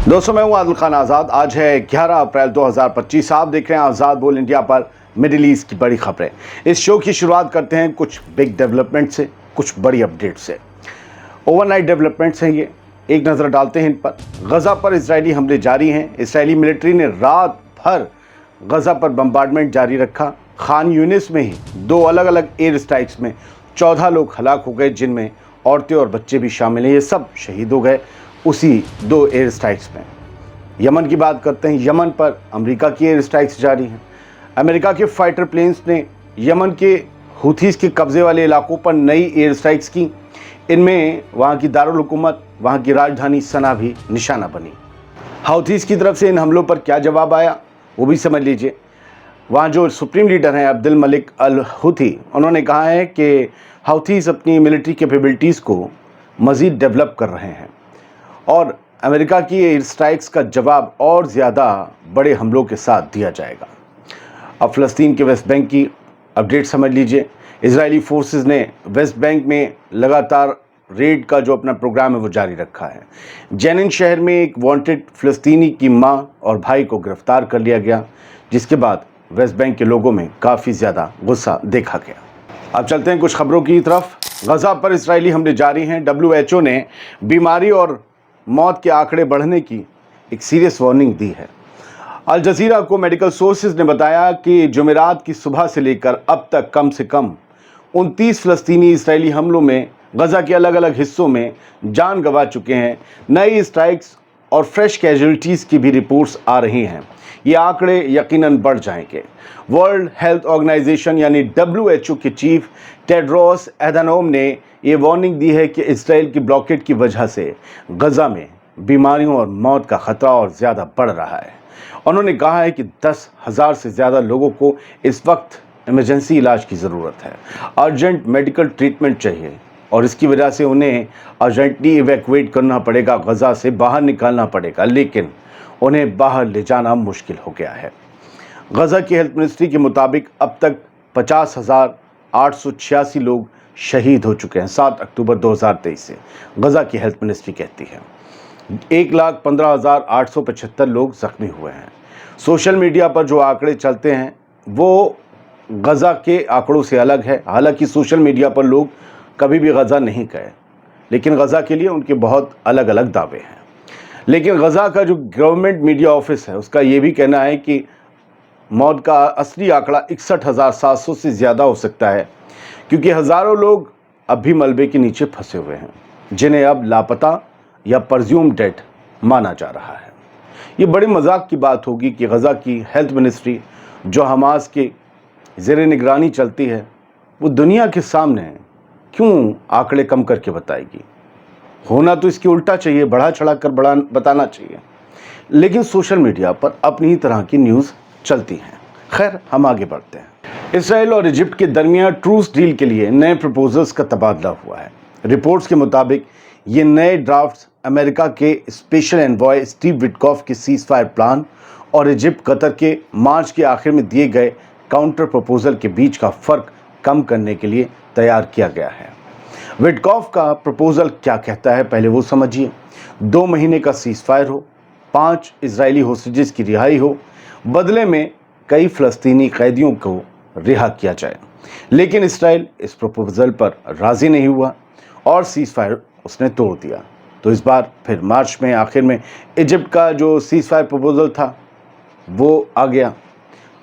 दोस्तों, मैं हूं आदिल खान आज़ाद। आज है 11 अप्रैल 2025। आप देख रहे हैं आज़ाद बोल इंडिया पर मिडिल ईस्ट की बड़ी खबरें। इस शो की शुरुआत करते हैं कुछ बिग डेवलपमेंट से, कुछ बड़ी अपडेट से। ओवरनाइट डेवलपमेंट्स हैं ये, एक नज़र डालते हैं इन पर। गज़ा पर इजरायली हमले जारी हैं। इजरायली मिलिट्री ने रात भर गज़ा पर बम्बार्डमेंट जारी रखा। खान यूनिस में ही दो अलग अलग एयर स्ट्राइक्स में 14 लोग हलाक हो गए, जिनमें औरतें और बच्चे भी शामिल हैं। ये सब शहीद हो गए उसी दो एयर स्ट्राइक्स में। यमन की बात करते हैं। यमन पर अमेरिका की एयर स्ट्राइक्स जारी हैं। अमेरिका के फाइटर प्लेन्स ने यमन के हुथीस के कब्जे वाले इलाकों पर नई एयर स्ट्राइक्स की। इनमें वहाँ की दारुल हुकूमत, वहाँ की राजधानी सना भी निशाना बनी। हाउथीस की तरफ से इन हमलों पर क्या जवाब आया वो भी समझ लीजिए। वहाँ जो सुप्रीम लीडर हैं अब्दुल मलिक अल हुथी, उन्होंने कहा है कि हाउथीस अपनी मिलिट्री कैपेबिलिटीज़ को मज़ीद डेवलप कर रहे हैं और अमेरिका की एयर स्ट्राइक्स का जवाब और ज़्यादा बड़े हमलों के साथ दिया जाएगा। अब फ़लस्तीन के वेस्ट बैंक की अपडेट समझ लीजिए। इजरायली फोर्सेस ने वेस्ट बैंक में लगातार रेड का जो अपना प्रोग्राम है वो जारी रखा है। जेनिन शहर में एक वांटेड फ़लस्तीनी की मां और भाई को गिरफ्तार कर लिया गया, जिसके बाद वेस्ट बैंक के लोगों में काफ़ी ज़्यादा गुस्सा देखा गया। अब चलते हैं कुछ खबरों की तरफ। गज़ा पर इजरायली हमले जारी हैं। WHO ने बीमारी और मौत के आंकड़े बढ़ने की एक सीरियस वार्निंग दी है। अल जज़ीरा को मेडिकल सोर्सेज ने बताया कि जुमेरात की सुबह से लेकर अब तक कम से कम 29 फ़लस्तीनी इजरायली हमलों में गज़ा के अलग अलग हिस्सों में जान गंवा चुके हैं। नई स्ट्राइक्स और फ्रेश कैजुअल्टीज़ की भी रिपोर्ट्स आ रही हैं। ये आंकड़े यकीनन बढ़ जाएंगे। वर्ल्ड हेल्थ ऑर्गेनाइजेशन यानी WHO के चीफ टेड्रोस एधानोम ने ये वार्निंग दी है कि इसराइल की ब्लॉकेड की वजह से गज़ा में बीमारियों और मौत का ख़तरा और ज़्यादा बढ़ रहा है। उन्होंने कहा है कि 10,000 से ज़्यादा लोगों को इस वक्त इमरजेंसी इलाज की ज़रूरत है। अर्जेंट मेडिकल ट्रीटमेंट चाहिए और इसकी वजह से उन्हें अर्जेंटली इवैक्यूएट करना पड़ेगा, गज़ा से बाहर निकालना पड़ेगा, लेकिन उन्हें बाहर ले जाना मुश्किल हो गया है। गज़ा की हेल्थ मिनिस्ट्री के मुताबिक अब तक 50,886 लोग शहीद हो चुके हैं 7 अक्टूबर 2023 से। गज़ा की हेल्थ मिनिस्ट्री कहती है 1,15,875 लोग ज़ख्मी हुए हैं। सोशल मीडिया पर जो आंकड़े चलते हैं वो गज़ा के आंकड़ों से अलग है। हालांकि सोशल मीडिया पर लोग कभी भी गज़ा नहीं गए, लेकिन गज़ा के लिए उनके बहुत अलग अलग दावे हैं। लेकिन गज़ा का जो गवर्नमेंट मीडिया ऑफिस है उसका ये भी कहना है कि मौत का असली आंकड़ा 61,700 से ज़्यादा हो सकता है, क्योंकि हज़ारों लोग अब भी मलबे के नीचे फंसे हुए हैं, जिन्हें अब लापता या परज्यूम डेड माना जा रहा है। ये बड़े मजाक की बात होगी कि गज़ा की हेल्थ मिनिस्ट्री जो हमास के ज़ेरे निगरानी चलती है, वो दुनिया के सामने क्यों आंकड़े कम करके बताएगी। होना तो इसकी उल्टा चाहिए, बढ़ा चढ़ा कर बताना चाहिए, लेकिन सोशल मीडिया पर अपनी ही तरह की न्यूज़ चलती हैं। खैर, हम आगे बढ़ते हैं। इसराइल और इजिप्ट के दरमियान ट्रूस डील के लिए नए प्रपोजल्स का तबादला हुआ है। रिपोर्ट्स के मुताबिक ये नए ड्राफ्ट्स अमेरिका के स्पेशल एनवॉय स्टीव विटकॉफ के सीज फायर प्लान और इजिप्ट कतर के मार्च के आखिर में दिए गए काउंटर प्रपोजल के बीच का फ़र्क कम करने के लिए तैयार किया गया है। विटकॉफ का प्रपोजल क्या कहता है पहले वो समझिए। 2 महीने का सीज फायर हो, 5 इजरायली होस्टेजेस की रिहाई हो, बदले में कई फ़लस्तीनी कैदियों को रिहा किया जाए। लेकिन इसराइल इस प्रपोजल पर राज़ी नहीं हुआ और सीज फायर उसने तोड़ दिया। तो इस बार फिर मार्च में आखिर में इजिप्ट का जो सीज फायर प्रपोजल था वो आ गया।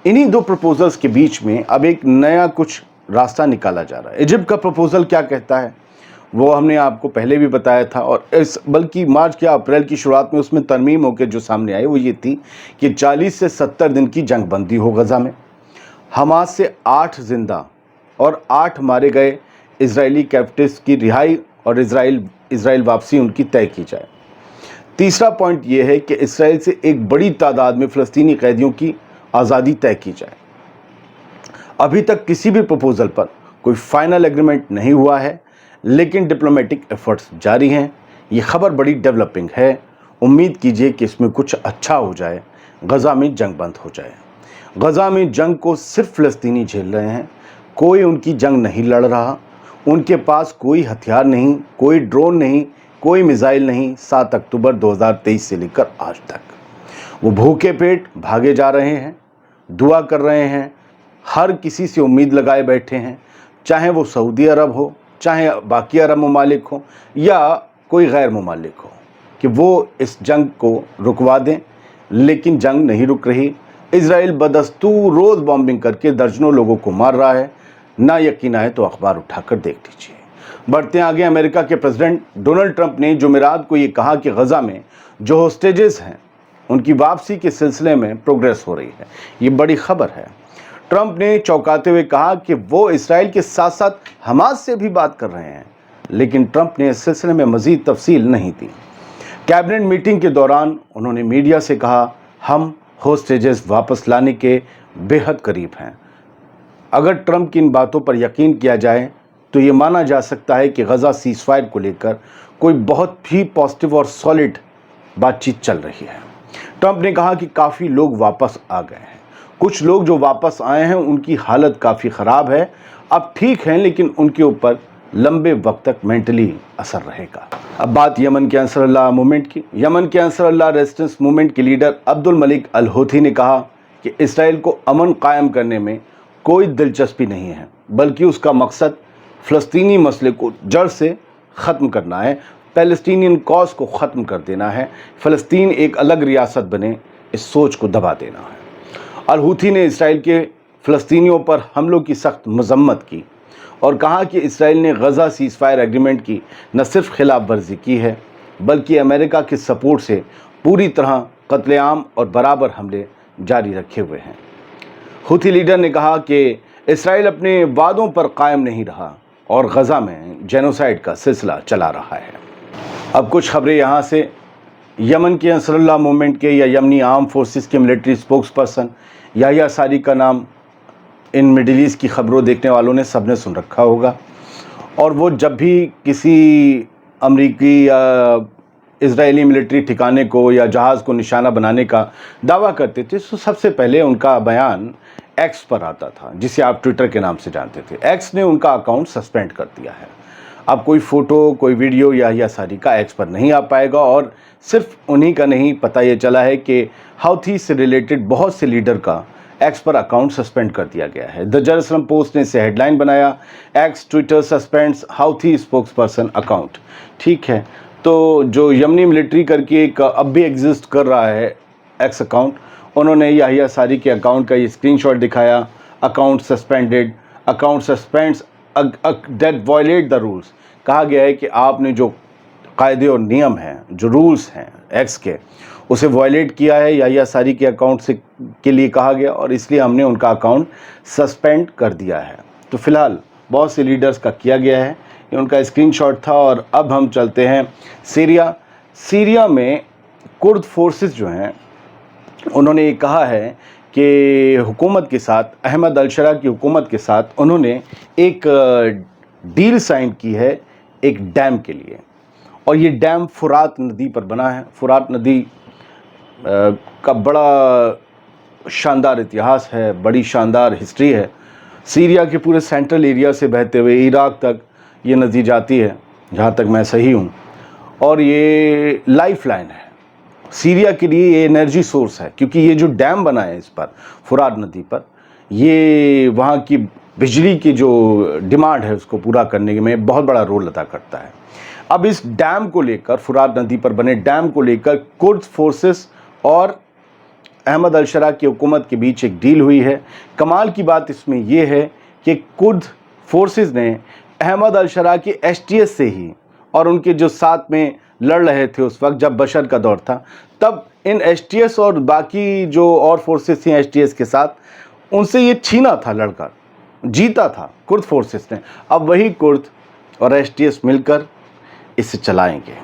इन्हीं दो प्रपोजल्स के बीच में अब एक नया कुछ रास्ता निकाला जा रहा है। इजिप्ट का प्रपोजल क्या कहता है वो हमने आपको पहले भी बताया था, और बल्कि मार्च या अप्रैल की शुरुआत में उसमें तरमीम होकर जो सामने आई वो ये थी कि 40 से 70 दिन की जंग बंदी हो गज़ा में, हमास से 8 जिंदा और 8 मारे गए इजरायली कैप्टिव्स की रिहाई और इजराइल वापसी उनकी तय की जाए। तीसरा पॉइंट ये है कि इसराइल से एक बड़ी तादाद में फ़लस्तीनी कैदियों की आज़ादी तय की जाए। अभी तक किसी भी प्रपोजल पर कोई फाइनल एग्रीमेंट नहीं हुआ है, लेकिन डिप्लोमेटिक एफर्ट्स जारी हैं। ये खबर बड़ी डेवलपिंग है। उम्मीद कीजिए कि इसमें कुछ अच्छा हो जाए, गज़ा में जंग बंद हो जाए। गज़ा में जंग को सिर्फ फ़लस्तीनी झेल रहे हैं, कोई उनकी जंग नहीं लड़ रहा। उनके पास कोई हथियार नहीं, कोई ड्रोन नहीं, कोई मिसाइल नहीं 7 अक्टूबर 2023 से लेकर आज तक। वो भूखे पेट भागे जा रहे हैं, दुआ कर रहे हैं, हर किसी से उम्मीद लगाए बैठे हैं, चाहे वो सऊदी अरब हो, चाहे बाकी अरब ममालिक हो या कोई गैर ममालिक हो, कि वो इस जंग को रुकवा दें। लेकिन जंग नहीं रुक रही। इजराइल बदस्तूर रोज़ बॉम्बिंग करके दर्जनों लोगों को मार रहा है। ना यकीन आए तो अखबार उठाकर देख लीजिए। बढ़ते आगे, अमेरिका के प्रेसिडेंट डोनाल्ड ट्रंप ने जुमेरात को ये कहा कि गज़ा में जो होस्टेजेस हैं उनकी वापसी के सिलसिले में प्रोग्रेस हो रही है। ये बड़ी खबर है। ट्रंप ने चौंकाते हुए कहा कि वो इसराइल के साथ साथ हमास से भी बात कर रहे हैं, लेकिन ट्रंप ने इस सिलसिले में मज़ीद तफसील नहीं दी। कैबिनेट मीटिंग के दौरान उन्होंने मीडिया से कहा, हम होस्टेजेस वापस लाने के बेहद करीब हैं। अगर ट्रंप की इन बातों पर यकीन किया जाए तो ये माना जा सकता है कि गज़ा सीज़फायर को लेकर कोई बहुत ही पॉजिटिव और सॉलिड बातचीत चल रही है। ट्रंप ने कहा कि काफ़ी लोग वापस आ गए हैं। कुछ लोग जो वापस आए हैं उनकी हालत काफ़ी ख़राब है, अब ठीक हैं, लेकिन उनके ऊपर लंबे वक्त तक मेंटली असर रहेगा। अब बात यमन के अंसरुल्लाह मूवमेंट की। यमन के अंसरुल्लाह रेजिस्टेंस मूवमेंट के लीडर अब्दुल मलिक अल हूथी ने कहा कि इसराइल को अमन कायम करने में कोई दिलचस्पी नहीं है, बल्कि उसका मकसद फ़लस्तीनी मसले को जड़ से ख़त्म करना है, पैलेस्टीनियन कॉज को ख़त्म कर देना है, फ़लस्तीन एक अलग रियासत बने, इस सोच को दबा देना है। अल हूथी ने इसराइल के फ़लस्तीनियों पर हमलों की सख्त मजम्मत की और कहा कि इसराइल ने गज़ा सीज़फायर एग्रीमेंट की न सिर्फ खिलाफ वर्जी की है, बल्कि अमेरिका के सपोर्ट से पूरी तरह कत्लेआम और बराबर हमले जारी रखे हुए हैं। हूथी लीडर ने कहा कि इसराइल अपने वादों पर कायम नहीं रहा और गज़ा में जेनोसाइड का सिलसिला चला रहा है। अब कुछ खबरें यहाँ से। यमन के अंसरुल्लाह मूवमेंट के या यमनी आर्म फोर्सेस के मिलिट्री स्पोक्स पर्सन याह्या सारी का नाम इन मिडिल ईस्ट की खबरों देखने वालों ने सबने सुन रखा होगा, और वो जब भी किसी अमरीकी या इजरायली मिलिट्री ठिकाने को या जहाज़ को निशाना बनाने का दावा करते थे तो सबसे पहले उनका बयान एक्स पर आता था, जिसे आप ट्विटर के नाम से जानते थे। एक्स ने उनका अकाउंट सस्पेंड कर दिया है। अब कोई फ़ोटो, कोई वीडियो याह्या सारी का एक्स पर नहीं आ पाएगा, और सिर्फ उन्हीं का नहीं, पता ये चला है कि हूथी से रिलेटेड बहुत से लीडर का एक्स पर अकाउंट सस्पेंड कर दिया गया है। द जेरूसलम पोस्ट ने इसे हेडलाइन बनाया, x Twitter suspends Houthi spokes person account. ठीक है, तो जो यमनी मिलिट्री करके एक अब भी एग्जिस्ट कर रहा है एक्स अकाउंट, उन्होंने याह्या सारी के अकाउंट का ये स्क्रीनशॉट दिखाया, account suspended, account suspends that violate the rules. कहा गया है कि आपने जो कायदे और नियम हैं, जो रूल्स हैं एक्स के, उसे वायलेट किया है, याह्या सारी के अकाउंट से के लिए कहा गया, और इसलिए हमने उनका अकाउंट सस्पेंड कर दिया है। तो फिलहाल बहुत से लीडर्स का किया गया है, ये उनका स्क्रीनशॉट था। और अब हम चलते हैं सीरिया में कुर्द फोर्सेस जो हैं उन्होंने ये कहा है कि हुकूमत के साथ, अहमद अल-शरा की हुकूमत के साथ उन्होंने एक डील साइन की है एक डैम के लिए, और ये डैम फुरात नदी पर बना है। फुरात नदी का बड़ा शानदार इतिहास है, बड़ी शानदार हिस्ट्री है। सीरिया के पूरे सेंट्रल एरिया से बहते हुए इराक़ तक ये नदी जाती है, जहाँ तक मैं सही हूँ, और ये लाइफ लाइन है सीरिया के लिए, ये एनर्जी सोर्स है, क्योंकि ये जो डैम बना है इस पर, फुरात नदी पर, ये वहाँ की बिजली की जो डिमांड है उसको पूरा करने में बहुत बड़ा रोल अदा करता है। अब इस डैम को लेकर, फुरात नदी पर बने डैम को लेकर कुर्द फोर्सेस और अहमद अल-शरा की हुकूमत के बीच एक डील हुई है। कमाल की बात इसमें यह है कि कुर्द फोर्सेस ने अहमद अल-शरा की एसटीएस से ही, और उनके जो साथ में लड़ रहे थे उस वक्त जब बशर का दौर था, तब इन एसटीएस और बाकी जो और फोर्सेस थी एसटीएस के साथ, उनसे ये छीना था, लड़कर जीता था कुर्द फोर्सेस ने। अब वही कुर्द और एसटीएस मिलकर इसे चलाएंगे,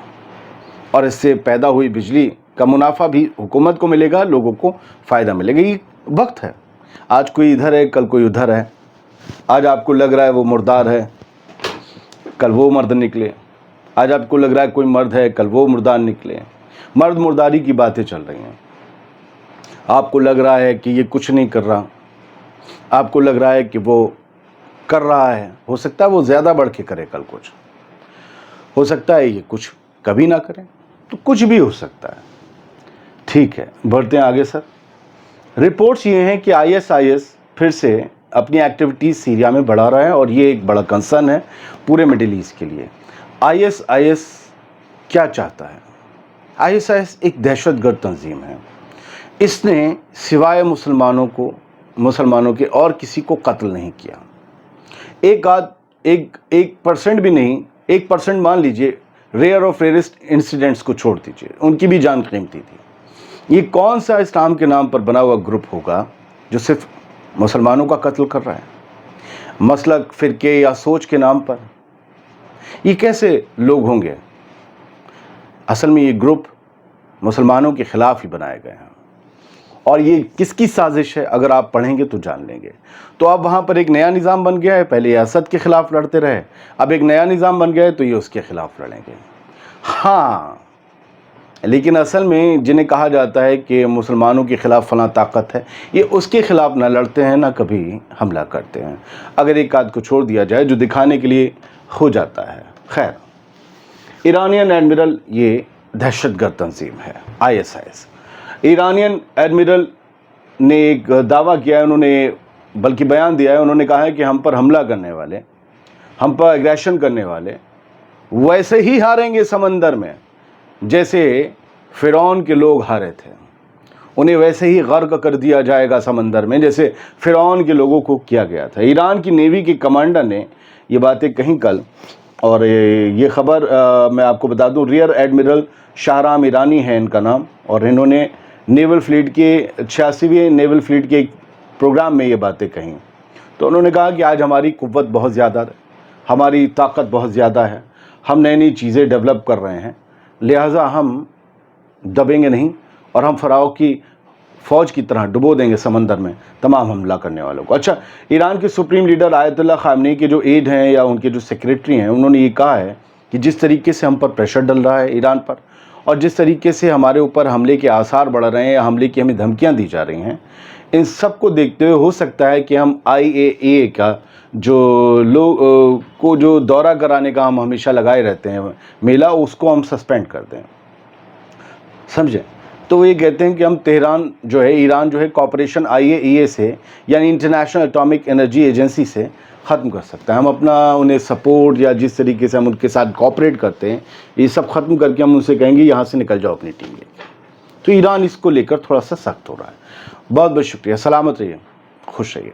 और इससे पैदा हुई बिजली का मुनाफा भी हुकूमत को मिलेगा, लोगों को फ़ायदा मिलेगा। ये वक्त है, आज कोई इधर है, कल कोई उधर है। आज आपको लग रहा है वो मुर्दार है, कल वो मर्द निकले। आज आपको लग रहा है कोई मर्द है, कल वो मुर्दार निकले। मर्द मुर्दारी की बातें चल रही हैं। आपको लग रहा है कि ये कुछ नहीं कर रहा, आपको लग रहा है कि वो कर रहा है, हो सकता है वो ज़्यादा बढ़ के करे, कल कुछ हो सकता है ये कुछ कभी ना करें, तो कुछ भी हो सकता है। ठीक है, बढ़ते हैं आगे सर। रिपोर्ट्स ये हैं कि ISIS फिर से अपनी एक्टिविटीज़ सीरिया में बढ़ा रहा है और ये एक बड़ा कंसर्न है पूरे मिडिल ईस्ट के लिए। ISIS क्या चाहता है? ISIS एक दहशतगर्द तंजीम है। इसने सिवाय मुसलमानों के और किसी को कत्ल नहीं किया। एक परसेंट भी नहीं, 1% मान लीजिए, रेयर ऑफ रेयरेस्ट इंसिडेंट्स को छोड़ दीजिए, उनकी भी जान कीमती थी। ये कौन सा इस्लाम के नाम पर बना हुआ ग्रुप होगा जो सिर्फ मुसलमानों का कत्ल कर रहा है, मसलक, फिरके या सोच के नाम पर? ये कैसे लोग होंगे? असल में ये ग्रुप मुसलमानों के ख़िलाफ़ ही बनाए गए हैं और ये किसकी साजिश है अगर आप पढ़ेंगे तो जान लेंगे। तो अब वहाँ पर एक नया निज़ाम बन गया है, पहले ये असद के ख़िलाफ़ लड़ते रहे, अब एक नया निज़ाम बन गया है तो ये उसके ख़िलाफ़ लड़ेंगे। हाँ, लेकिन असल में जिन्हें कहा जाता है कि मुसलमानों के ख़िलाफ़ फ़लाँ ताकत है, ये उसके ख़िलाफ़ ना लड़ते हैं ना कभी हमला करते हैं। अगर एक आध को छोड़ दिया जाए जो दिखाने के लिए हो जाता है। खैर, ईरानियन एडमिरल ये दहशतगर्द तंजीम है ISIS। ईरानियन एडमिरल ने एक दावा किया है, उन्होंने बल्कि बयान दिया है, उन्होंने कहा है कि हम पर हमला करने वाले, हम पर एग्रेशन करने वाले वैसे ही हारेंगे समंदर में जैसे फ़िरौन के लोग हारे थे। उन्हें वैसे ही गर्क कर दिया जाएगा समंदर में जैसे फ़िरौन के लोगों को किया गया था। ईरान की नेवी के कमांडर ने ये बातें कहीं कल, और ये ख़बर मैं आपको बता दूं, रियर एडमिरल शाहराम ईरानी है इनका नाम, और इन्होंने नेवल फ्लीट के 86वें नेवल फ्लीट के एक प्रोग्राम में ये बातें कहीं। तो उन्होंने कहा कि आज हमारी कुव्वत बहुत ज़्यादा है, हमारी ताकत बहुत ज़्यादा है, हम नई नई चीज़ें डेवलप कर रहे हैं, लिहाजा हम दबेंगे नहीं और हम फ़राओ की फ़ौज की तरह डुबो देंगे समंदर में तमाम हमला करने वालों को। अच्छा, ईरान के सुप्रीम लीडर आयतुल्लाह ख़ामेनी के जो एड हैं या उनके जो सेक्रेटरी हैं, उन्होंने ये कहा है कि जिस तरीके से हम पर प्रेशर डल रहा है ईरान पर और जिस तरीके से हमारे ऊपर हमले के आसार बढ़ रहे हैं या हमले की हमें धमकियां दी जा रही हैं, इन सब को देखते हुए हो सकता है कि हम IAEA का जो दौरा कराने का हम हमेशा लगाए रहते हैं मेला, उसको हम सस्पेंड कर दें। समझे? तो वो ये कहते हैं कि हम ईरान जो है कॉपरेशन IAEA से यानी इंटरनेशनल एटॉमिक एनर्जी एजेंसी से ख़त्म कर सकता है। हम अपना उन्हें सपोर्ट या जिस तरीके से हम उनके साथ कॉपरेट करते हैं ये सब ख़त्म करके हम उनसे कहेंगे यहाँ से निकल जाओ अपनी टीम लेकर। तो ईरान इसको लेकर थोड़ा सा सख्त हो रहा है। बहुत बहुत शुक्रिया, सलामत रहिए, खुश रहिए।